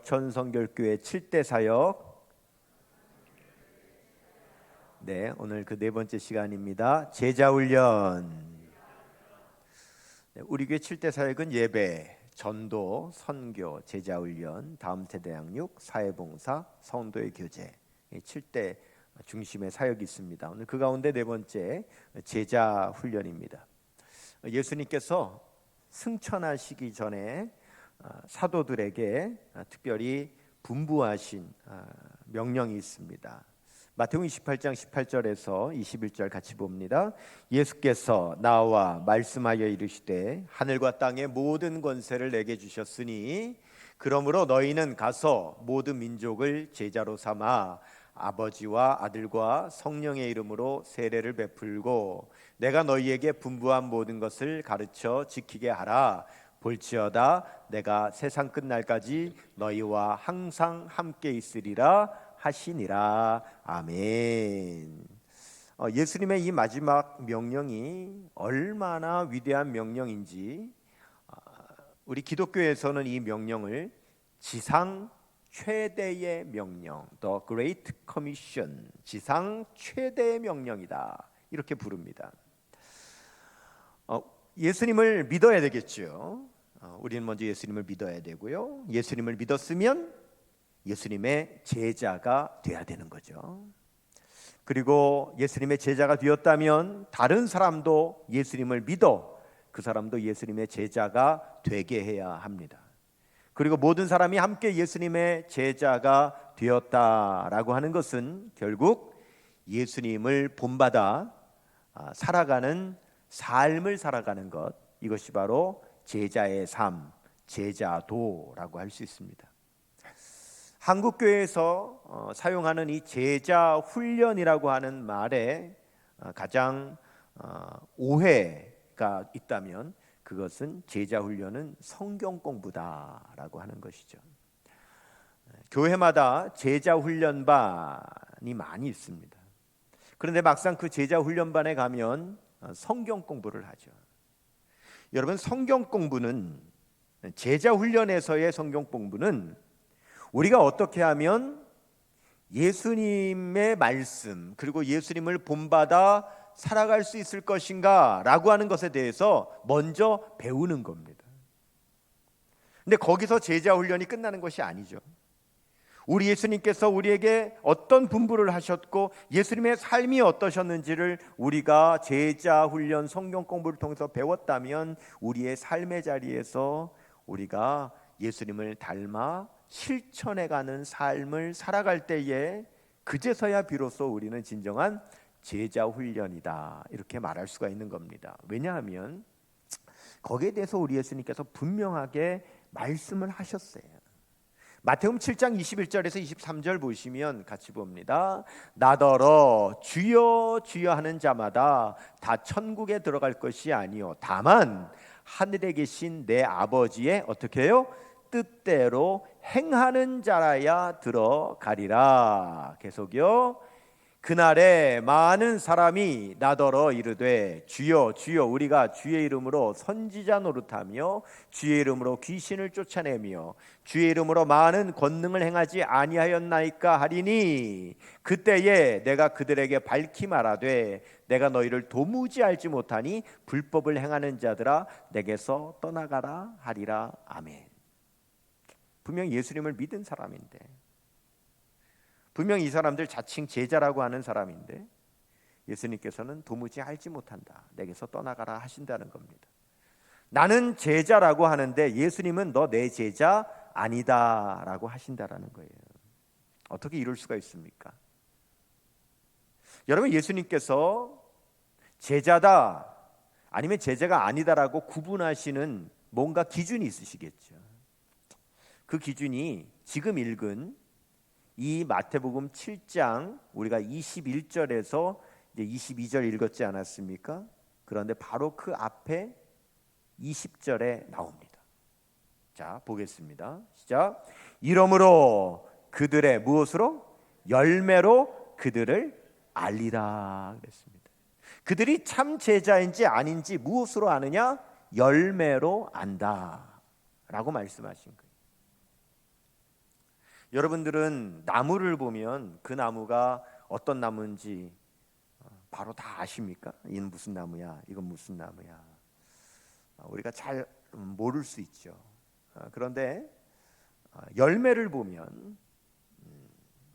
전성결교회 7대 사역. 네, 오늘 그 네 번째 시간입니다. 제자훈련. 네, 우리 교회 7대 사역은 예배, 전도, 선교, 제자훈련, 다음 세대 양육, 사회봉사, 성도의 교제, 7대 중심의 사역이 있습니다. 오늘 그 가운데 네 번째 제자훈련입니다. 예수님께서 승천하시기 전에 사도들에게 특별히 분부하신 명령이 있습니다. 마태복음 28장 18절에서 21절 같이 봅니다. 예수께서 나와 말씀하여 이르시되 하늘과 땅의 모든 권세를 내게 주셨으니 그러므로 너희는 가서 모든 민족을 제자로 삼아 아버지와 아들과 성령의 이름으로 세례를 베풀고 내가 너희에게 분부한 모든 것을 가르쳐 지키게 하라. 볼지어다 내가 세상 끝날까지 너희와 항상 함께 있으리라 하시니라. 아멘. 예수님의 이 마지막 명령이 얼마나 위대한 명령인지 우리 기독교에서는 이 명령을 지상 최대의 명령, The Great Commission, 지상 최대의 명령이다 이렇게 부릅니다. 예수님을 믿어야 되겠죠. 우리는 먼저 예수님을 믿어야 되고요. 예수님을 믿었으면 예수님의 제자가 돼야 되는 거죠. 그리고 예수님의 제자가 되었다면 다른 사람도 예수님을 믿어 그 사람도 예수님의 제자가 되게 해야 합니다. 그리고 모든 사람이 함께 예수님의 제자가 되었다라고 하는 것은 결국 예수님을 본받아 살아가는 삶을 살아가는 것, 이것이 바로 제자의 삶, 제자도라고 할 수 있습니다. 한국교회에서 사용하는 이 제자 훈련이라고 하는 말에 가장 오해가 있다면 그것은 제자 훈련은 성경 공부다라고 하는 것이죠. 교회마다 제자 훈련반이 많이 있습니다. 그런데 막상 그 제자 훈련반에 가면 성경 공부를 하죠. 여러분, 성경 공부는, 제자 훈련에서의 성경 공부는 우리가 어떻게 하면 예수님의 말씀 그리고 예수님을 본받아 살아갈 수 있을 것인가 라고 하는 것에 대해서 먼저 배우는 겁니다. 근데 거기서 제자 훈련이 끝나는 것이 아니죠. 우리 예수님께서 우리에게 어떤 분부를 하셨고 예수님의 삶이 어떠셨는지를 우리가 제자 훈련 성경 공부를 통해서 배웠다면 우리의 삶의 자리에서 우리가 예수님을 닮아 실천해가는 삶을 살아갈 때에 그제서야 비로소 우리는 진정한 제자 훈련이다 이렇게 말할 수가 있는 겁니다. 왜냐하면 거기에 대해서 우리 예수님께서 분명하게 말씀을 하셨어요. 마태복음 7장 21절에서 23절 보시면 같이 봅니다. 나더러 주여 주여 하는 자마다 다 천국에 들어갈 것이 아니요 다만 하늘에 계신 내 아버지의 어떻게 해요? 뜻대로 행하는 자라야 들어가리라. 계속요. 그날에 많은 사람이 나더러 이르되 주여 주여 우리가 주의 이름으로 선지자 노릇하며 주의 이름으로 귀신을 쫓아내며 주의 이름으로 많은 권능을 행하지 아니하였나이까 하리니 그때에 내가 그들에게 밝히 말하되 내가 너희를 도무지 알지 못하니 불법을 행하는 자들아 내게서 떠나가라 하리라. 아멘. 분명 예수님을 믿은 사람인데, 분명 이 사람들 자칭 제자라고 하는 사람인데 예수님께서는 도무지 알지 못한다, 내게서 떠나가라 하신다는 겁니다. 나는 제자라고 하는데 예수님은 너 내 제자 아니다 라고 하신다라는 거예요. 어떻게 이럴 수가 있습니까? 여러분, 예수님께서 제자다 아니면 제자가 아니다라고 구분하시는 뭔가 기준이 있으시겠죠. 그 기준이 지금 읽은 이 마태복음 7장 우리가 21절에서 이제 22절 읽었지 않았습니까? 그런데 바로 그 앞에 20절에 나옵니다. 자, 보겠습니다. 시작. 이러므로 그들의 무엇으로? 열매로 그들을 알리라 그랬습니다. 그들이 참 제자인지 아닌지 무엇으로 아느냐? 열매로 안다 라고 말씀하신 거예요. 여러분들은 나무를 보면 그 나무가 어떤 나무인지 바로 다 아십니까? 이건 무슨 나무야? 이건 무슨 나무야? 우리가 잘 모를 수 있죠. 그런데 열매를 보면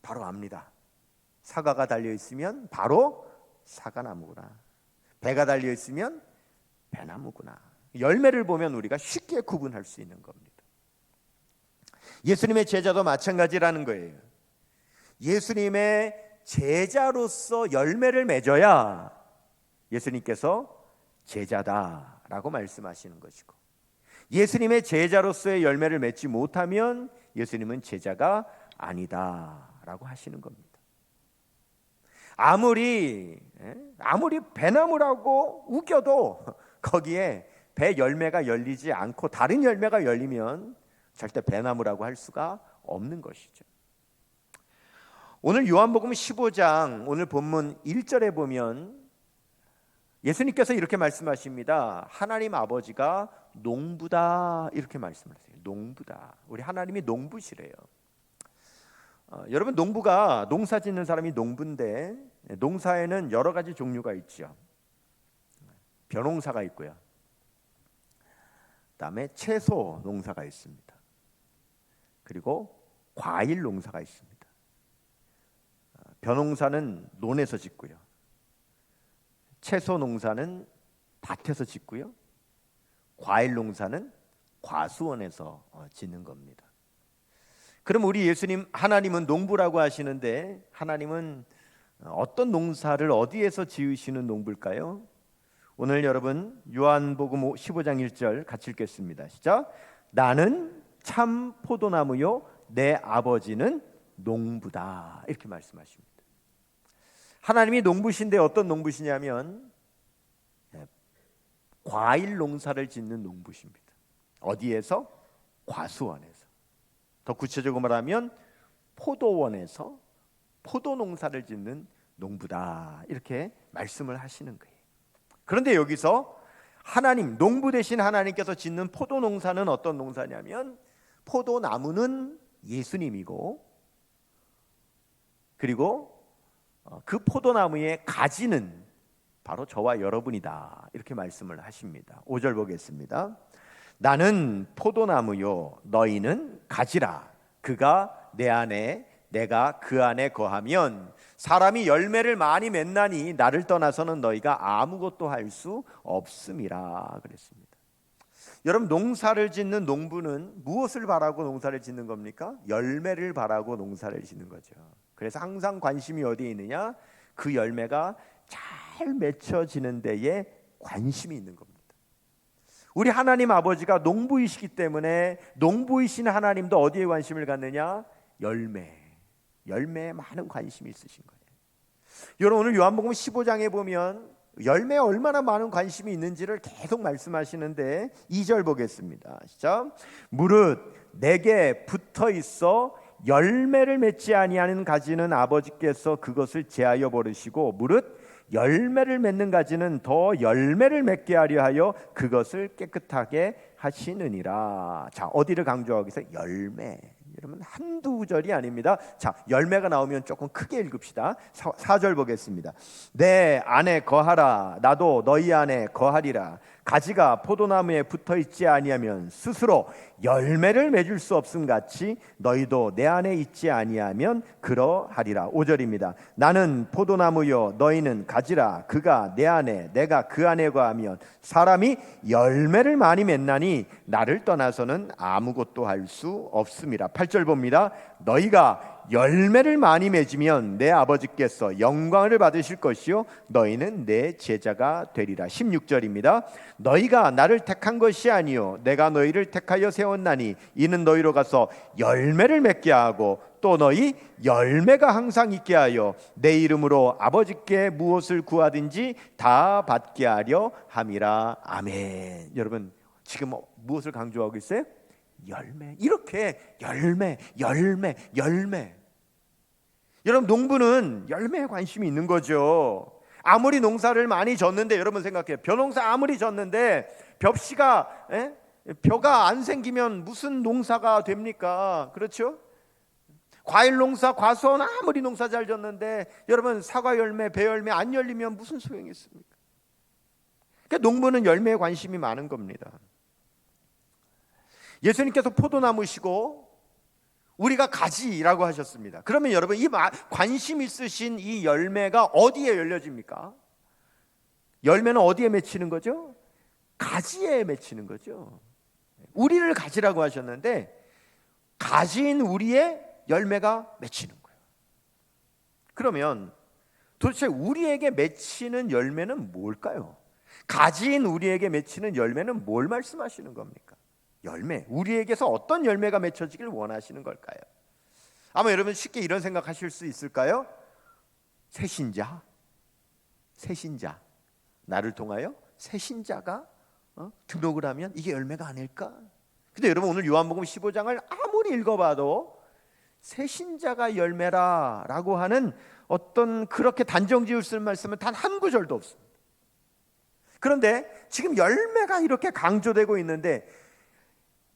바로 압니다. 사과가 달려 있으면 바로 사과나무구나. 배가 달려 있으면 배나무구나. 열매를 보면 우리가 쉽게 구분할 수 있는 겁니다. 예수님의 제자도 마찬가지라는 거예요. 예수님의 제자로서 열매를 맺어야 예수님께서 제자다라고 말씀하시는 것이고, 예수님의 제자로서의 열매를 맺지 못하면 예수님은 제자가 아니다라고 하시는 겁니다. 아무리 배나무라고 우겨도 거기에 배 열매가 열리지 않고 다른 열매가 열리면 절대 배나무라고 할 수가 없는 것이죠. 오늘 요한복음 15장 오늘 본문 1절에 보면 예수님께서 이렇게 말씀하십니다. 하나님 아버지가 농부다, 이렇게 말씀하세요. 농부다. 우리 하나님이 농부시래요. 여러분, 농부가, 농사 짓는 사람이 농부인데 농사에는 여러 가지 종류가 있죠. 벼농사가 있고요, 그다음에 채소 농사가 있습니다. 그리고 과일 농사가 있습니다. 벼농사는 논에서 짓고요, 채소 농사는 밭에서 짓고요, 과일 농사는 과수원에서 짓는 겁니다. 그럼 우리 예수님, 하나님은 농부라고 하시는데 하나님은 어떤 농사를 어디에서 지으시는 농부일까요? 오늘 여러분 요한복음 15장 1절 같이 읽겠습니다. 시작. 나는 참 포도나무요 내 아버지는 농부다, 이렇게 말씀하십니다. 하나님이 농부신데 어떤 농부시냐면 과일 농사를 짓는 농부십니다. 어디에서? 과수원에서. 더 구체적으로 말하면 포도원에서 포도 농사를 짓는 농부다, 이렇게 말씀을 하시는 거예요. 그런데 여기서 하나님, 농부 되신 하나님께서 짓는 포도 농사는 어떤 농사냐면 포도나무는 예수님이고, 그리고 그 포도나무의 가지는 바로 저와 여러분이다, 이렇게 말씀을 하십니다. 5절 보겠습니다. 나는 포도나무요 너희는 가지라. 그가 내 안에 내가 그 안에 거하면 사람이 열매를 많이 맺나니 나를 떠나서는 너희가 아무것도 할 수 없음이라 그랬습니다. 여러분, 농사를 짓는 농부는 무엇을 바라고 농사를 짓는 겁니까? 열매를 바라고 농사를 짓는 거죠. 그래서 항상 관심이 어디에 있느냐? 그 열매가 잘 맺혀지는 데에 관심이 있는 겁니다. 우리 하나님 아버지가 농부이시기 때문에 농부이신 하나님도 어디에 관심을 갖느냐? 열매에 많은 관심이 있으신 거예요. 여러분, 오늘 요한복음 15장에 보면 열매에 얼마나 많은 관심이 있는지를 계속 말씀하시는데 2절 보겠습니다. 시작. 무릇 내게 붙어 있어 열매를 맺지 아니하는 가지는 아버지께서 그것을 제하여 버리시고 무릇 열매를 맺는 가지는 더 열매를 맺게 하려 하여 그것을 깨끗하게 하시느니라. 자, 어디를 강조하기 위해서? 열매. 여러분, 한두 구절이 아닙니다. 자, 열매가 나오면 조금 크게 읽읍시다. 4절 보겠습니다. 내 안에 거하라. 나도 너희 안에 거하리라. 가지가 포도나무에 붙어 있지 아니하면 스스로 열매를 맺을 수 없음 같이 너희도 내 안에 있지 아니하면 그러하리라. 5절입니다. 나는 포도나무요 너희는 가지라. 그가 내 안에 내가 그 안에 거하면 사람이 열매를 많이 맺나니 나를 떠나서는 아무것도 할 수 없음이라. 8절 봅니다. 너희가 열매를 많이 맺으면 내 아버지께서 영광을 받으실 것이요 너희는 내 제자가 되리라. 16절입니다. 너희가 나를 택한 것이 아니요 내가 너희를 택하여 세웠나니 이는 너희로 가서 열매를 맺게 하고 또 너희 열매가 항상 있게 하여 내 이름으로 아버지께 무엇을 구하든지 다 받게 하려 함이라. 아멘. 여러분, 지금 무엇을 강조하고 있어요? 열매. 이렇게 열매. 여러분, 농부는 열매에 관심이 있는 거죠. 아무리 농사를 많이 졌는데, 여러분 생각해요. 벼농사 아무리 졌는데 벼가 안 생기면 무슨 농사가 됩니까? 그렇죠? 과일 농사, 과수원 아무리 농사 잘 졌는데 여러분 사과 열매, 배 열매 안 열리면 무슨 소용이 있습니까? 그러니까 농부는 열매에 관심이 많은 겁니다. 예수님께서 포도나무시고 우리가 가지라고 하셨습니다. 그러면 여러분 이 관심 있으신 이 열매가 어디에 열려집니까? 열매는 어디에 맺히는 거죠? 가지에 맺히는 거죠. 우리를 가지라고 하셨는데 가지인 우리의 열매가 맺히는 거예요. 그러면 도대체 우리에게 맺히는 열매는 뭘까요? 가지인 우리에게 맺히는 열매는 뭘 말씀하시는 겁니까? 열매, 우리에게서 어떤 열매가 맺혀지길 원하시는 걸까요? 아마 여러분 쉽게 이런 생각하실 수 있을까요? 새신자, 새신자, 나를 통하여 새신자가 등록을 하면 이게 열매가 아닐까? 근데 여러분 오늘 요한복음 15장을 아무리 읽어봐도 새신자가 열매라 라고 하는 어떤 그렇게 단정지을 수 있는 말씀은 단 한 구절도 없습니다. 그런데 지금 열매가 이렇게 강조되고 있는데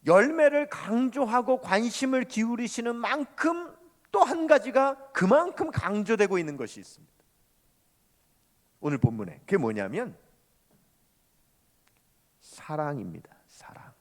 열매를 강조하고 관심을 기울이시는 만큼 또 한 가지가 그만큼 강조되고 있는 것이 있습니다. 오늘 본문에 그게 뭐냐면 사랑입니다. 사랑.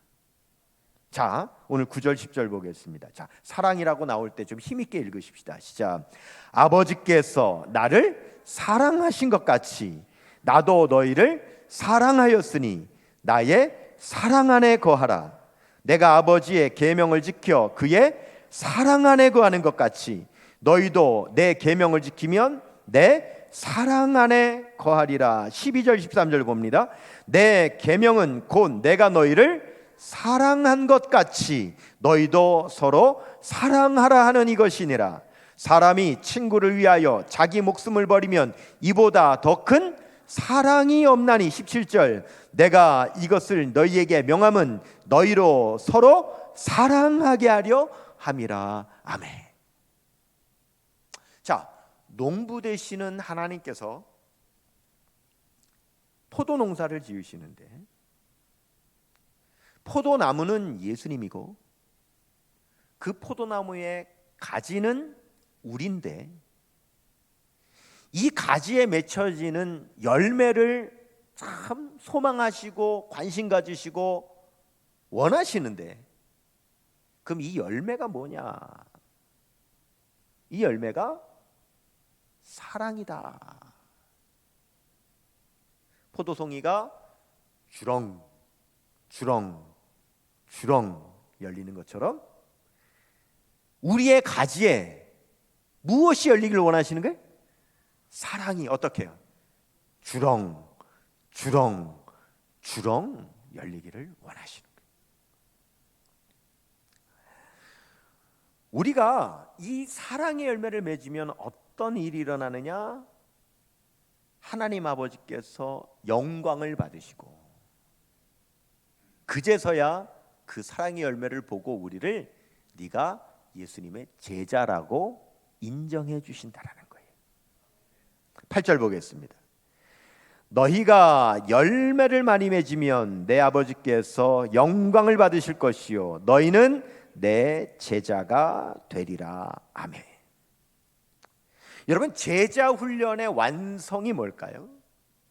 자, 오늘 9절 10절 보겠습니다. 자, 사랑이라고 나올 때 좀 힘있게 읽으십시다. 시작. 아버지께서 나를 사랑하신 것 같이 나도 너희를 사랑하였으니 나의 사랑 안에 거하라. 내가 아버지의 계명을 지켜 그의 사랑 안에 거하는 것 같이 너희도 내 계명을 지키면 내 사랑 안에 거하리라. 12절 13절 봅니다. 내 계명은 곧 내가 너희를 사랑한 것 같이 너희도 서로 사랑하라 하는 이것이니라. 사람이 친구를 위하여 자기 목숨을 버리면 이보다 더 큰 사랑이 없나니. 17절 내가 이것을 너희에게 명함은 너희로 서로 사랑하게 하려 함이라. 아멘. 자, 농부 되시는 하나님께서 포도 농사를 지으시는데 포도나무는 예수님이고 그 포도나무의 가지는 우리인데 이 가지에 맺혀지는 열매를 참 소망하시고 관심 가지시고 원하시는데 그럼 이 열매가 뭐냐? 이 열매가 사랑이다. 포도송이가 주렁 주렁 주렁 열리는 것처럼 우리의 가지에 무엇이 열리기를 원하시는 거예요? 사랑이 어떻게 해요? 주렁 주렁 주렁 열리기를 원하시는 거예요. 우리가 이 사랑의 열매를 맺으면 어떤 일이 일어나느냐? 하나님 아버지께서 영광을 받으시고 그제서야 그 사랑의 열매를 보고 우리를 네가 예수님의 제자라고 인정해 주신다라는 거예요. 8절 보겠습니다. 너희가 열매를 많이 맺으면 내 아버지께서 영광을 받으실 것이요 너희는 내 제자가 되리라. 아멘. 여러분 제자 훈련의 완성이 뭘까요?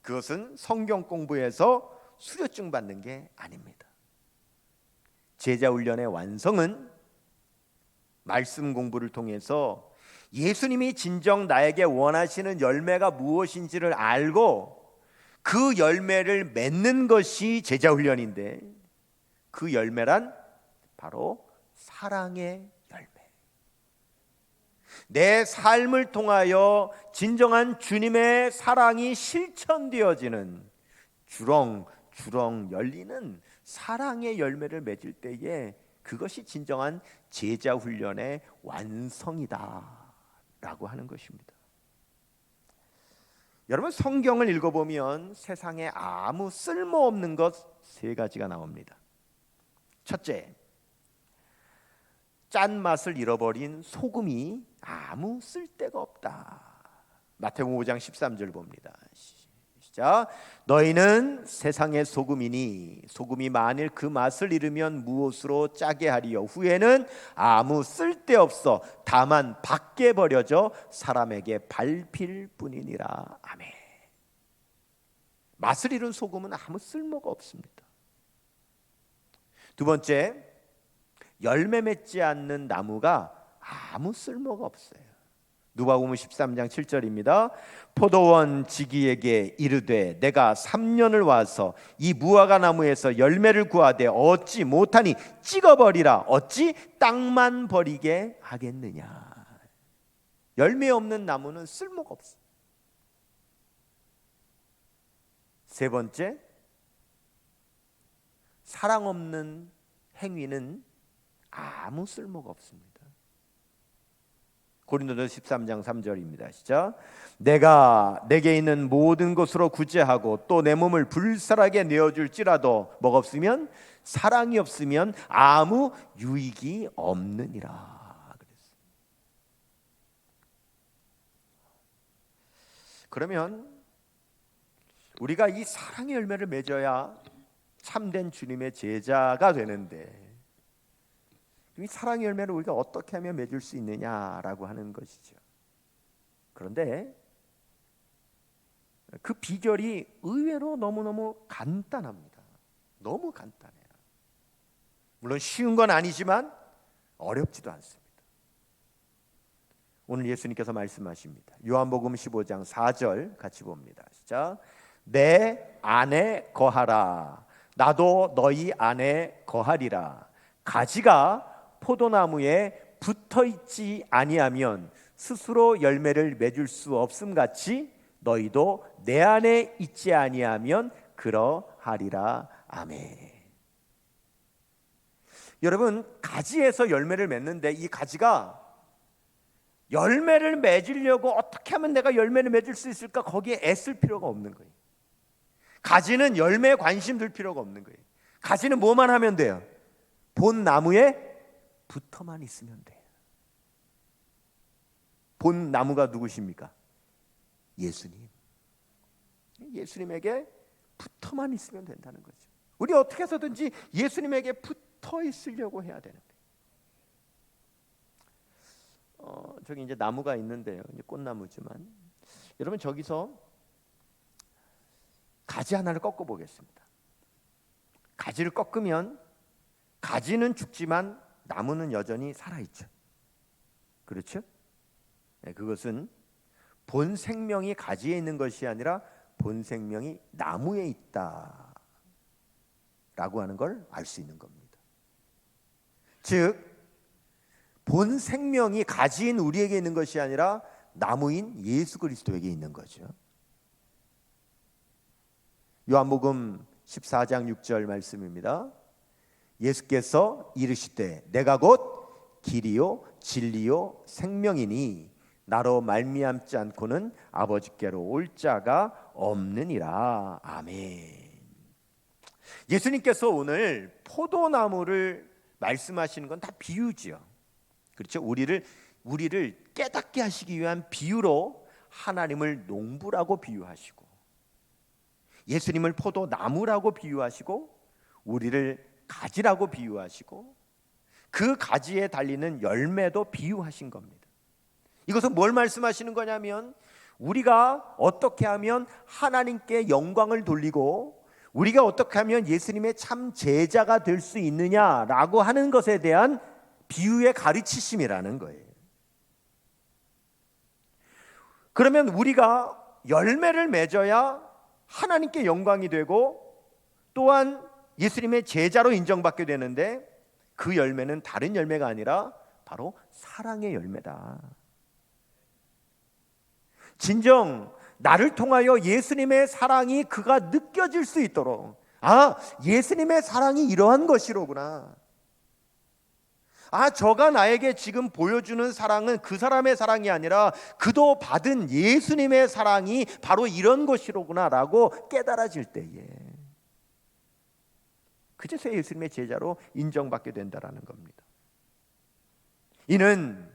그것은 성경 공부에서 수료증 받는 게 아닙니다. 제자 훈련의 완성은 말씀 공부를 통해서 예수님이 진정 나에게 원하시는 열매가 무엇인지를 알고 그 열매를 맺는 것이 제자 훈련인데 그 열매란 바로 사랑의 열매. 내 삶을 통하여 진정한 주님의 사랑이 실천되어지는 주렁주렁 열리는 사랑의 열매를 맺을 때에 그것이 진정한 제자 훈련의 완성이다 라고 하는 것입니다. 여러분 성경을 읽어보면 세상에 아무 쓸모없는 것 세 가지가 나옵니다. 첫째, 짠맛을 잃어버린 소금이 아무 쓸데가 없다. 마태복음 5장 13절 봅니다. 시작. 너희는 세상의 소금이니 소금이 만일 그 맛을 잃으면 무엇으로 짜게 하리요. 후에는 아무 쓸데없어 다만 밖에 버려져 사람에게 밟힐 뿐이니라. 아멘. 맛을 잃은 소금은 아무 쓸모가 없습니다. 두 번째, 열매 맺지 않는 나무가 아무 쓸모가 없어요. 누가복음 13장 7절입니다. 포도원 지기에게 이르되 내가 3년을 와서 이 무화과 나무에서 열매를 구하되 얻지 못하니 찍어버리라. 어찌 땅만 버리게 하겠느냐. 열매 없는 나무는 쓸모가 없어. 세 번째, 사랑 없는 행위는 아무 쓸모가 없습니다. 고린도전서 13장 3절입니다. 시작. 내가 내게 있는 모든 것으로 구제하고 또 내 몸을 불살하게 내어줄지라도 뭐가 없으면, 사랑이 없으면 아무 유익이 없느니라. 그랬어요. 그러면 우리가 이 사랑의 열매를 맺어야 참된 주님의 제자가 되는데, 이 사랑의 열매를 우리가 어떻게 하면 맺을 수 있느냐라고 하는 것이죠. 그런데 그 비결이 의외로 너무너무 간단합니다. 너무 간단해요. 물론 쉬운 건 아니지만 어렵지도 않습니다. 오늘 예수님께서 말씀하십니다. 요한복음 15장 4절 같이 봅니다. 시작. 내 안에 거하라. 나도 너희 안에 거하리라. 가지가 포도나무에 붙어있지 아니하면 스스로 열매를 맺을 수 없음같이 너희도 내 안에 있지 아니하면 그러하리라. 아멘. 여러분, 가지에서 열매를 맺는데 이 가지가 열매를 맺으려고 어떻게 하면 내가 열매를 맺을 수 있을까, 거기에 애쓸 필요가 없는 거예요. 가지는 열매에 관심 둘 필요가 없는 거예요. 가지는 뭐만 하면 돼요? 본 나무에 붙어만 있으면 돼요. 본 나무가 누구십니까? 예수님. 예수님에게 붙어만 있으면 된다는 거죠. 우리 어떻게 해서든지 예수님에게 붙어 있으려고 해야 되는데, 저기 이제 나무가 있는데요. 이제 꽃나무지만, 여러분 저기서 가지 하나를 꺾어 보겠습니다. 가지를 꺾으면 가지는 죽지만 나무는 여전히 살아있죠. 그렇죠? 네, 그것은 본 생명이 가지에 있는 것이 아니라 본 생명이 나무에 있다 라고 하는 걸 알 수 있는 겁니다. 즉, 본 생명이 가지인 우리에게 있는 것이 아니라 나무인 예수 그리스도에게 있는 거죠. 요한복음 14장 6절 말씀입니다. 예수께서 이르시되 내가 곧 길이요 진리요 생명이니 나로 말미암지 않고는 아버지께로 올 자가 없느니라. 아멘. 예수님께서 오늘 포도나무를 말씀하시는 건 다 비유지요. 그렇죠? 우리를 깨닫게 하시기 위한 비유로 하나님을 농부라고 비유하시고, 예수님을 포도나무라고 비유하시고, 우리를 가지라고 비유하시고, 그 가지에 달리는 열매도 비유하신 겁니다. 이것은 뭘 말씀하시는 거냐면, 우리가 어떻게 하면 하나님께 영광을 돌리고 우리가 어떻게 하면 예수님의 참 제자가 될 수 있느냐라고 하는 것에 대한 비유의 가르치심이라는 거예요. 그러면 우리가 열매를 맺어야 하나님께 영광이 되고 또한 예수님의 제자로 인정받게 되는데, 그 열매는 다른 열매가 아니라 바로 사랑의 열매다. 진정 나를 통하여 예수님의 사랑이 그가 느껴질 수 있도록, 아, 예수님의 사랑이 이러한 것이로구나, 아, 저가 나에게 지금 보여주는 사랑은 그 사람의 사랑이 아니라 그도 받은 예수님의 사랑이 바로 이런 것이로구나 라고 깨달아질 때에 그제서야 예수님의 제자로 인정받게 된다는 겁니다. 이는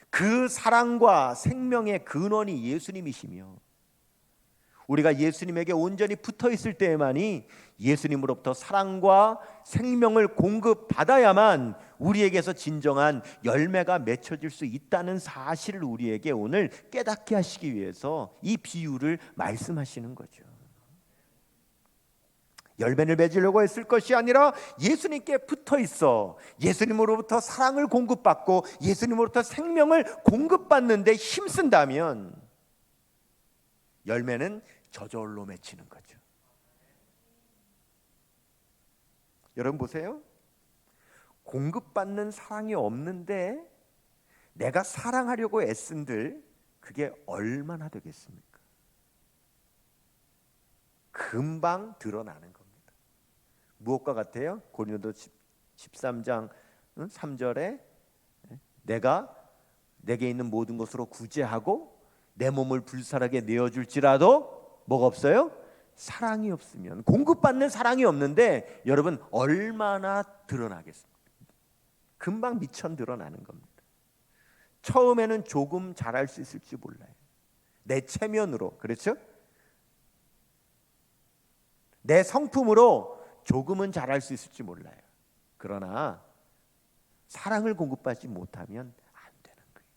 그 사랑과 생명의 근원이 예수님이시며 우리가 예수님에게 온전히 붙어 있을 때에만이 예수님으로부터 사랑과 생명을 공급받아야만 우리에게서 진정한 열매가 맺혀질 수 있다는 사실을 우리에게 오늘 깨닫게 하시기 위해서 이 비유를 말씀하시는 거죠. 열매를 맺으려고 했을 것이 아니라 예수님께 붙어 있어 예수님으로부터 사랑을 공급받고 예수님으로부터 생명을 공급받는데 힘쓴다면 열매는 저절로 맺히는 거죠. 여러분 보세요. 공급받는 사랑이 없는데 내가 사랑하려고 애쓴들 그게 얼마나 되겠습니까? 금방 드러나는 겁니다. 무엇과 같아요? 고린도 13장 3절에 내가 내게 있는 모든 것으로 구제하고 내 몸을 불살하게 내어줄지라도 뭐가 없어요? 사랑이 없으면, 공급받는 사랑이 없는데 여러분 얼마나 드러나겠습니까? 금방 미천 드러나는 겁니다. 처음에는 조금 잘할 수 있을지 몰라요. 내 체면으로, 그렇죠? 내 성품으로 조금은 잘할 수 있을지 몰라요. 그러나 사랑을 공급받지 못하면 안 되는 거예요.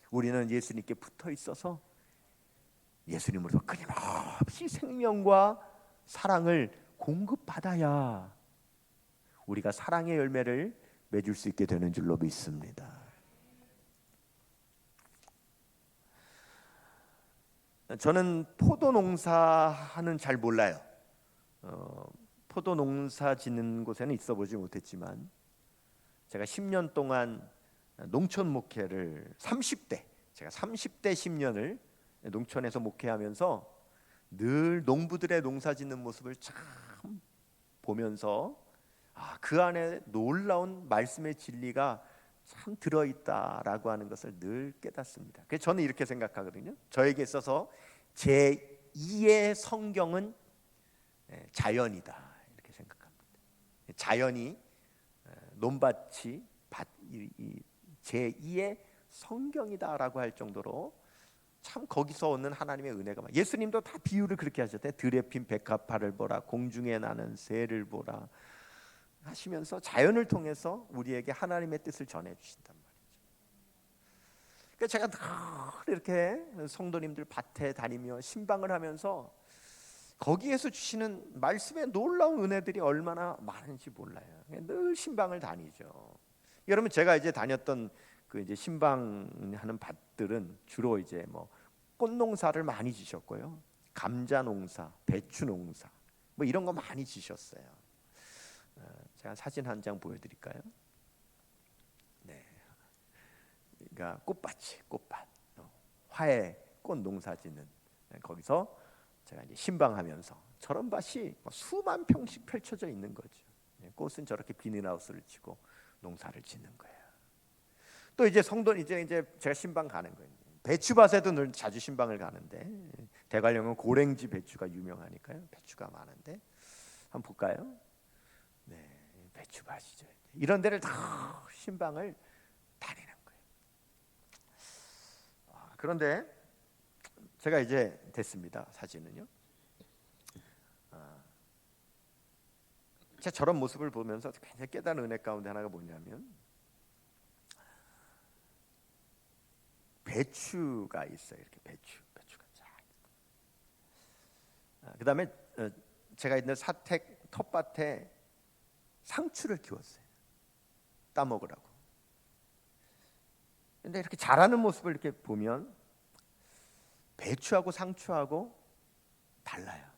우리는 예수님께 붙어 있어서 예수님으로부터 끊임없이 생명과 사랑을 공급받아야 우리가 사랑의 열매를 맺을 수 있게 되는 줄로 믿습니다. 저는 포도 농사는 잘 몰라요. 포도 농사 짓는 곳에는 있어 보지 못했지만 제가 10년 동안 농촌 목회를 30대 10년을 농촌에서 목회하면서 늘 농부들의 농사 짓는 모습을 참 보면서 그 안에 놀라운 말씀의 진리가 참 들어있다라고 하는 것을 늘 깨닫습니다. 그래서 저는 이렇게 생각하거든요. 저에게 있어서 제2의 성경은 자연이다 이렇게 생각합니다. 자연이 논밭이 제2의 성경이다라고 할 정도로 참 거기서 오는 하나님의 은혜가 많아요. 예수님도 다 비유를 그렇게 하셨대. 들에 핀 백합화를 보라, 공중에 나는 새를 보라 하시면서 자연을 통해서 우리에게 하나님의 뜻을 전해주신단 말이죠. 그러니까 제가 늘 이렇게 성도님들 밭에 다니며 신방을 하면서 거기에서 주시는 말씀의 놀라운 은혜들이 얼마나 많은지 몰라요. 늘 신방을 다니죠. 여러분 제가 이제 다녔던 그 이제 신방하는 밭들은 주로 이제 뭐 꽃농사를 많이 지셨고요, 감자 농사, 배추 농사 뭐 이런 거 많이 지셨어요. 제가 사진 한 장 보여드릴까요? 네, 그러니까 꽃밭, 화해 꽃 농사 짓는 거기서 제가 이제 신방하면서 저런 밭이 수만 평씩 펼쳐져 있는 거죠. 꽃은 저렇게 비닐하우스를 치고 농사를 짓는 거예요. 또 이제 성도 이제 제가 신방 가는 거예요. 배추밭에도 늘 자주 신방을 가는데 대관령은 고랭지 배추가 유명하니까요. 배추가 많은데 한번 볼까요? 네, 배추밭이죠. 이런 데를 다 신방을 다니는 거예요. 그런데 제가 이제 됐습니다. 사진은요. 제가 저런 모습을 보면서 굉장히 깨달은 은혜 가운데 하나가 뭐냐면 배추가 있어요. 이렇게 배추가 쫙. 그다음에 제가 있는 사택 텃밭에 상추를 키웠어요. 따 먹으라고. 근데 이렇게 자라는 모습을 이렇게 보면 배추하고 상추하고 달라요.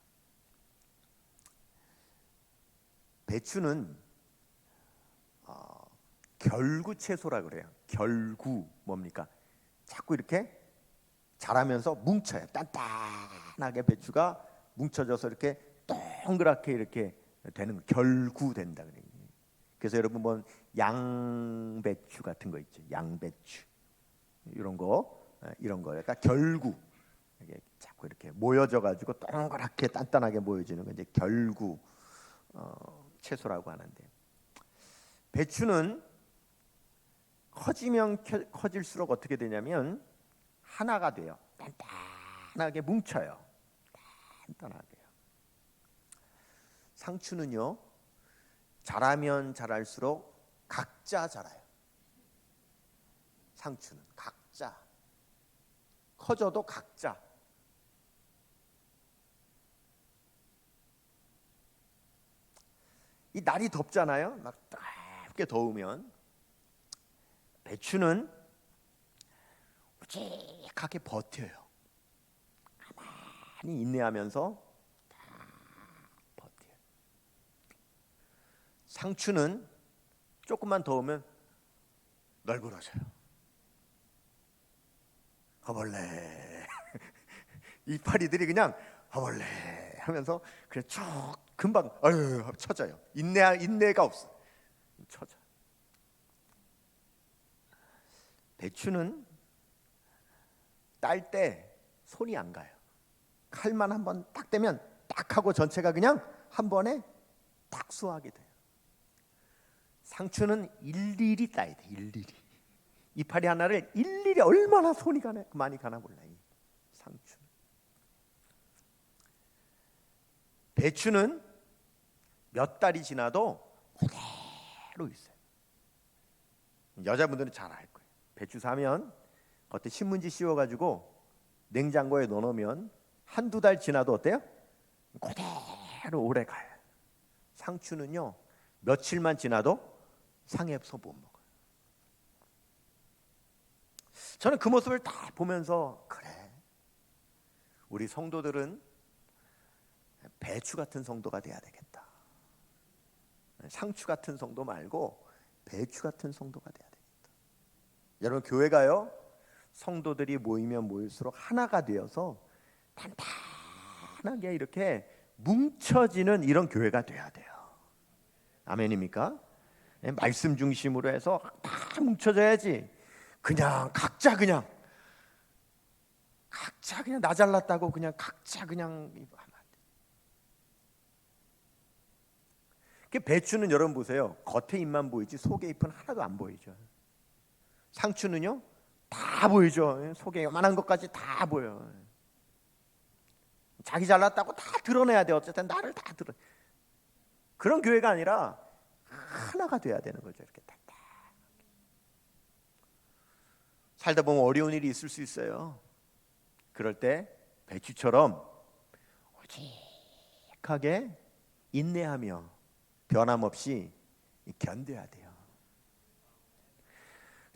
배추는 결구 채소라 그래요. 결구 뭡니까? 자꾸 이렇게 자라면서 뭉쳐요. 단단하게 배추가 뭉쳐져서 이렇게 동그랗게 이렇게 되는 거, 결구된다 그래요. 그래서 여러분 뭐 양배추 같은 거 있죠. 양배추 이런 거 그러니까 결구 이게 자꾸 이렇게 모여져 가지고 동그랗게 단단하게 모여지는 거 이제 결구 채소라고 하는데, 배추는 커지면 커질수록 어떻게 되냐면 하나가 돼요. 단단 단단하게 뭉쳐요. 단단하게요. 상추는요, 자라면 자랄수록 각자 자라요. 상추는 각자. 커져도 각자. 이 날이 덥잖아요. 막 따갑게 더우면 배추는 묵직하게 버텨요. 가만히 인내하면서 다 버텨요. 상추는 조금만 더우면 널브러져요. 허벌레. 이파리들이 그냥 허벌레 하면서 그냥 쭉 금방 쳐져요. 인내가 없어. 쳐져. 배추는 딸 때 손이 안 가요. 칼만 한번 딱 대면 딱 하고 전체가 그냥 한 번에 딱 수확이 돼요. 상추는 일일이 따야 돼. 일일이. 이파리 하나를 일일이 얼마나 손이 많이 가나 몰라. 이 상추. 배추는 몇 달이 지나도 그대로 있어요. 여자분들은 잘 알 거예요. 배추 사면 겉에 신문지 씌워가지고 냉장고에 넣어놓으면 한두 달 지나도 어때요? 그대로 오래 가요. 상추는요, 며칠만 지나도 상해서 못 먹어요. 저는 그 모습을 다 보면서 그래, 우리 성도들은 배추 같은 성도가 돼야 되겠다. 상추 같은 성도 말고 배추 같은 성도가 돼야 되겠다. 여러분, 교회가요, 성도들이 모이면 모일수록 하나가 되어서 단단하게 이렇게 뭉쳐지는 이런 교회가 돼야 돼요. 아멘입니까? 말씀 중심으로 해서 다 뭉쳐져야지. 그냥 각자 그냥 나 잘났다고 그냥 각자 그냥 하면 안 돼. 배추는 여러분 보세요. 겉에 잎만 보이지 속에 잎은 하나도 안 보이죠. 상추는요, 다 보이죠. 속에 요만한 것까지 다 보여. 자기 잘났다고 다 드러내야 돼. 어쨌든 나를 다 드러. 그런 교회가 아니라 하나가 돼야 되는 거죠. 이렇게 다. 살다 보면 어려운 일이 있을 수 있어요. 그럴 때 배추처럼 오직하게 인내하며 변함없이 견뎌야 돼요.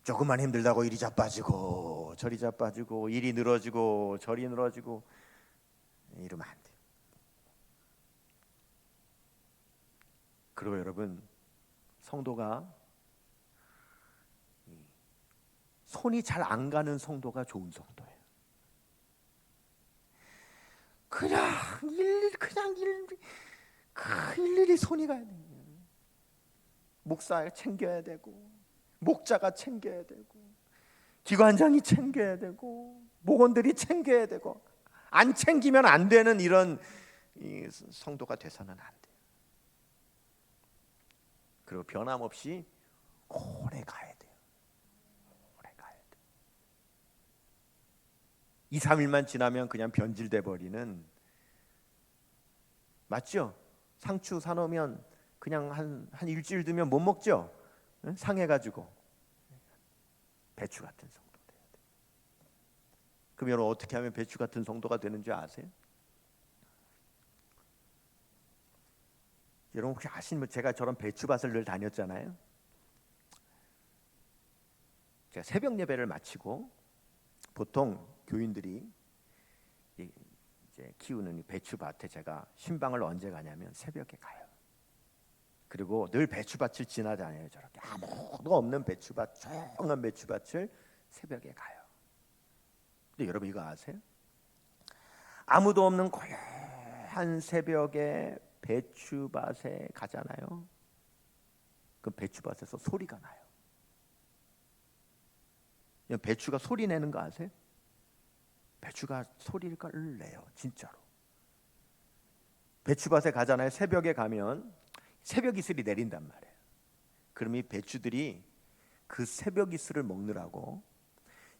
조금만 힘들다고 이리 자빠지고 저리 자빠지고 일이 늘어지고 저리 늘어지고 이러면 안 돼요. 그리고 여러분, 성도가 손이 잘 안 가는 성도가 좋은 성도예요. 일일이 손이 가야 돼요. 목사가 챙겨야 되고, 목자가 챙겨야 되고, 기관장이 챙겨야 되고, 목원들이 챙겨야 되고, 안 챙기면 안 되는 이런 성도가 돼서는 안 돼요. 그리고 변함없이 오래 가야 돼요. 2, 3일만 지나면 그냥 변질돼 버리는, 맞죠? 상추 사놓으면 그냥 한 일주일 두면 못 먹죠? 상해가지고. 배추 같은 성도 돼야 돼요. 그럼 여러분, 어떻게 하면 배추 같은 성도가 되는 줄 아세요? 여러분 혹시 아시는, 제가 저런 배추밭을 늘 다녔잖아요. 제가 새벽 예배를 마치고 보통 교인들이 이제 키우는 배추밭에 제가 신방을 언제 가냐면 새벽에 가요. 그리고 늘 배추밭을 지나다녀요. 저렇게 아무도 없는 배추밭, 조용한 배추밭을 새벽에 가요. 근데 여러분 이거 아세요? 아무도 없는 고요한 새벽에 배추밭에 가잖아요. 그 배추밭에서 소리가 나요. 배추가 소리 내는 거 아세요? 배추가 소리를 내요. 진짜로. 배추밭에 가잖아요. 새벽에 가면 새벽 이슬이 내린단 말이에요. 그럼 이 배추들이 그 새벽 이슬을 먹느라고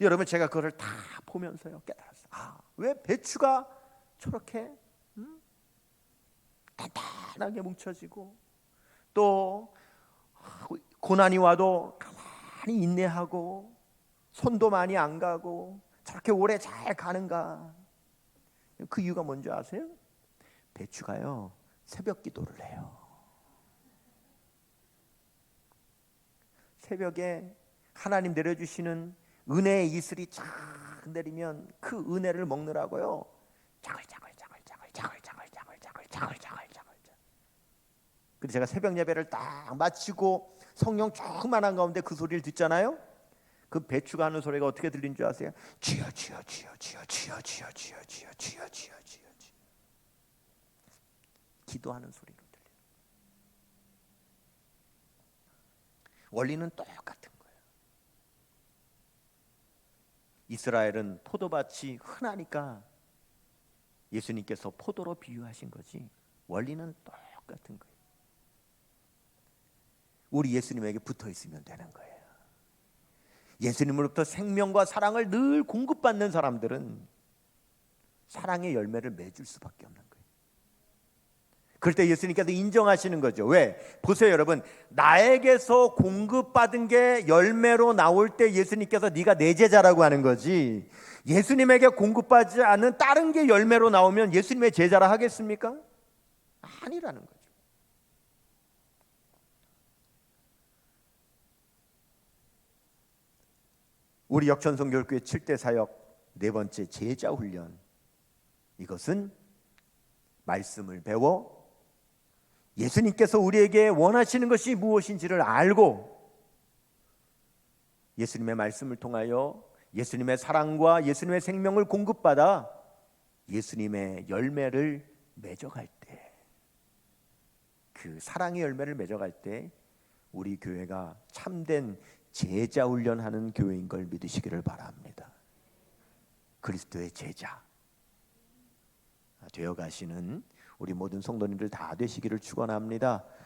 여러분 제가 그거를 다 보면서요 깨달았어요. 왜 배추가 저렇게 단단하게 뭉쳐지고 또 고난이 와도 가만히 인내하고 손도 많이 안 가고 저렇게 오래 잘 가는가? 그 이유가 뭔지 아세요? 배추가요 새벽 기도를 해요. 새벽에 하나님 내려주시는 은혜의 이슬이 쫙 내리면 그 은혜를 먹느라고요 자글자글. 그래서 제가 새벽 예배를 딱 마치고 성령 충만한 가운데 그 소리를 듣잖아요. 그 배추가 하는 소리가 어떻게 들린 줄 아세요? 주여 주여 주여 주여 주여 주여 주여 주여 주여 주여 주여 기도하는 소리로 들려요. 원리는 똑같은 거예요. 이스라엘은 포도밭이 흔하니까 예수님께서 포도로 비유하신 거지 원리는 똑같은 거예요. 우리 예수님에게 붙어 있으면 되는 거예요. 예수님으로부터 생명과 사랑을 늘 공급받는 사람들은 사랑의 열매를 맺을 수밖에 없는 거예요. 그럴 때 예수님께서 인정하시는 거죠. 왜? 보세요 여러분, 나에게서 공급받은 게 열매로 나올 때 예수님께서 네가 내 제자라고 하는 거지, 예수님에게 공급받지 않은 다른 게 열매로 나오면 예수님의 제자라 하겠습니까? 아니라는 거죠. 우리 역천성교회 7대 사역 네 번째 제자 훈련, 이것은 말씀을 배워 예수님께서 우리에게 원하시는 것이 무엇인지를 알고 예수님의 말씀을 통하여 예수님의 사랑과 예수님의 생명을 공급받아 예수님의 열매를 맺어갈 때, 그 사랑의 열매를 맺어갈 때 우리 교회가 참된 제자 훈련하는 교회인 걸 믿으시기를 바랍니다. 그리스도의 제자 되어 가시는 우리 모든 성도님들 다 되시기를 축원합니다.